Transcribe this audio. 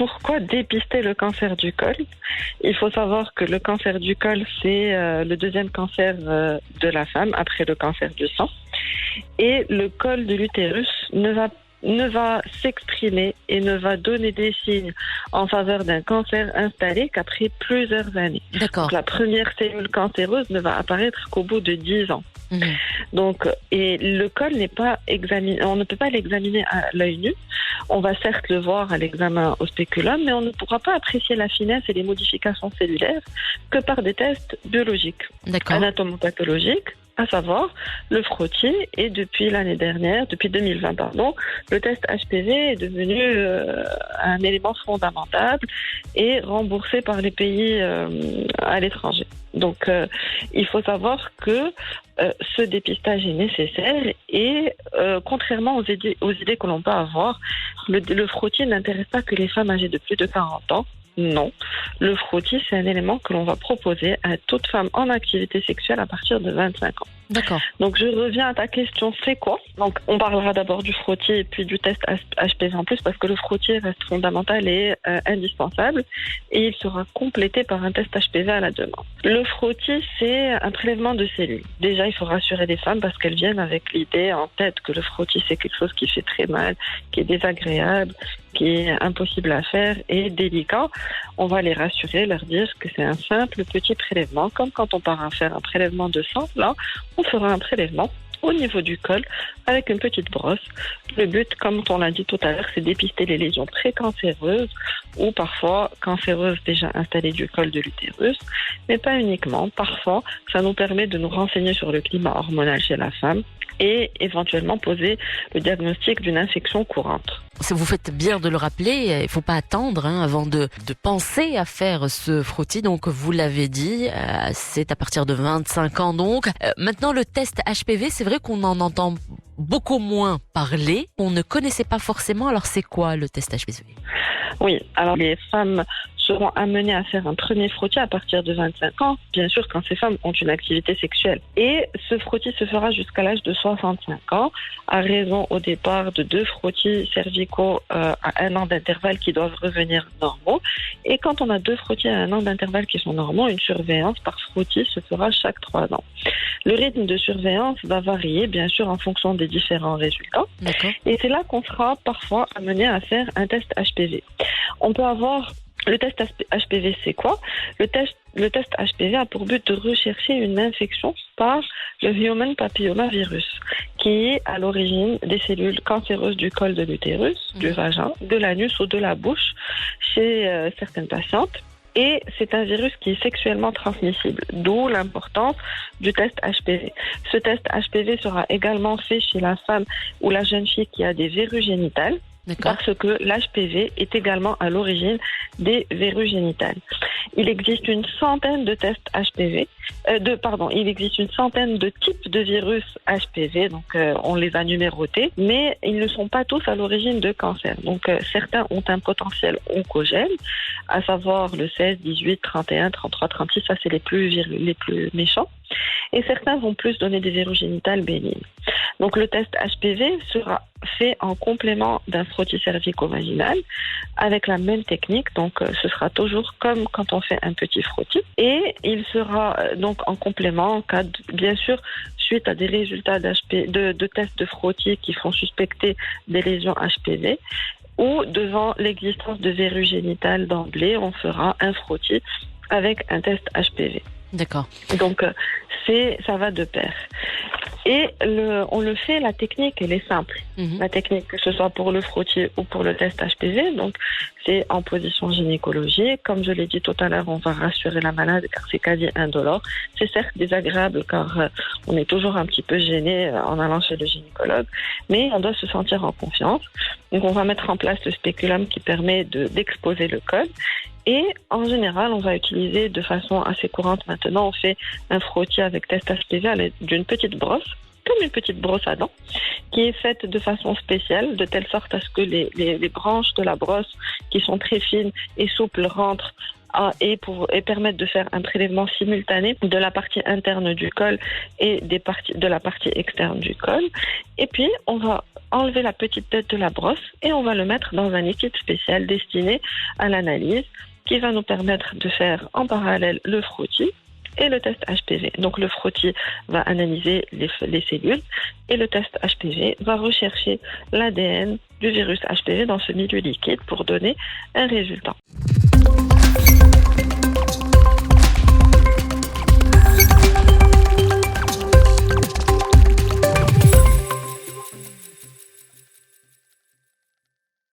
pourquoi dépister le cancer du col? Il faut savoir que le cancer du col, c'est le deuxième cancer de la femme après le cancer du sang. Et le col de l'utérus ne va s'exprimer et ne va donner des signes en faveur d'un cancer installé qu'après plusieurs années. D'accord. Donc, la première cellule cancéreuse ne va apparaître qu'au bout de 10 ans. Donc, et le col n'est pas examiné, on ne peut pas l'examiner à l'œil nu. On va certes le voir à l'examen au spéculum, mais on ne pourra pas apprécier la finesse et les modifications cellulaires que par des tests biologiques, anatomopathologiques, à savoir le frottis. Et depuis l'année dernière, depuis 2020, pardon, le test HPV est devenu un élément fondamental et remboursé par les pays à l'étranger. Donc, il faut savoir que ce dépistage est nécessaire et contrairement aux idées que l'on peut avoir, le frottis n'intéresse pas que les femmes âgées de plus de 40 ans. Non, le frottis, c'est un élément que l'on va proposer à toute femme en activité sexuelle à partir de 25 ans. D'accord. Donc, je reviens à ta question, c'est quoi? Donc, on parlera d'abord du frottis et puis du test HPV en plus, parce que le frottis reste fondamental et indispensable, et il sera complété par un test HPV à la demande. Le frottis, c'est un prélèvement de cellules. Déjà, il faut rassurer les femmes parce qu'elles viennent avec l'idée en tête que le frottis, c'est quelque chose qui fait très mal, qui est désagréable, qui est impossible à faire et délicat. On va les rassurer, leur dire que c'est un simple petit prélèvement, comme quand on part à faire un prélèvement de sang. Là, on fera un prélèvement au niveau du col avec une petite brosse. Le but, comme on l'a dit tout à l'heure, c'est dépister les lésions précancéreuses ou parfois cancéreuses déjà installées du col de l'utérus, mais pas uniquement. Parfois, ça nous permet de nous renseigner sur le climat hormonal chez la femme et éventuellement poser le diagnostic d'une infection courante. Vous faites bien de le rappeler, il ne faut pas attendre avant de penser à faire ce frottis. Donc vous l'avez dit, c'est à partir de 25 ans. Donc maintenant le test HPV, c'est vrai qu'on en entend beaucoup moins parler. On ne connaissait pas forcément. Alors c'est quoi le test HPV? Oui, alors les femmes seront amenées à faire un premier frottis à partir de 25 ans, bien sûr quand ces femmes ont une activité sexuelle. Et ce frottis se fera jusqu'à l'âge de 65 ans, à raison au départ de 2 frottis cervicaux à 1 an d'intervalle qui doivent revenir normaux. Et quand on a 2 frottis à 1 an d'intervalle qui sont normaux, une surveillance par frottis se fera chaque 3 ans. Le rythme de surveillance va varier, bien sûr, en fonction des différents résultats. D'accord. Et c'est là qu'on sera parfois amené à faire un test HPV. On peut avoir le test HPV, c'est quoi? Le test HPV a pour but de rechercher une infection par le human papillomavirus, qui est à l'origine des cellules cancéreuses du col de l'utérus, du vagin, de l'anus ou de la bouche chez certaines patientes. Et c'est un virus qui est sexuellement transmissible, d'où l'importance du test HPV. Ce test HPV sera également fait chez la femme ou la jeune fille qui a des verrues génitales, parce que l'HPV est également à l'origine des verrues génitales. Il existe une centaine de tests HPV, il existe une centaine de types de virus HPV, donc on les a numérotés, mais ils ne sont pas tous à l'origine de cancer. Donc certains ont un potentiel oncogène, à savoir le 16, 18, 31, 33, 36, ça c'est les plus méchants. Et certains vont plus donner des verrues génitales bénignes. Donc le test HPV sera fait en complément d'un frottis cervico-vaginal avec la même technique. Donc ce sera toujours comme quand on fait un petit frottis. Et il sera donc en complément, bien sûr, suite à des résultats de tests de frottis qui font suspecter des lésions HPV, ou devant l'existence de verrues génitales d'emblée, on fera un frottis avec un test HPV. D'accord. Donc, ça va de pair. Et on le fait, la technique, elle est simple. La technique, que ce soit pour le frottis ou pour le test HPV, donc c'est en position gynécologique. Comme je l'ai dit tout à l'heure, on va rassurer la malade car c'est quasi indolore. C'est certes désagréable car on est toujours un petit peu gêné en allant chez le gynécologue, mais on doit se sentir en confiance. Donc on va mettre en place le spéculum qui permet d'exposer le col. Et en général, on va utiliser de façon assez courante maintenant, on fait un frottis avec test HPV à l'aide d'une petite brosse, comme une petite brosse à dents, qui est faite de façon spéciale, de telle sorte à ce que les branches de la brosse, qui sont très fines et souples, rentrent et permettre de faire un prélèvement simultané de la partie interne du col et de la partie externe du col. Et puis, on va enlever la petite tête de la brosse et on va le mettre dans un liquide spécial destiné à l'analyse qui va nous permettre de faire en parallèle le frottis et le test HPV. Donc le frottis va analyser les cellules et le test HPV va rechercher l'ADN du virus HPV dans ce milieu liquide pour donner un résultat.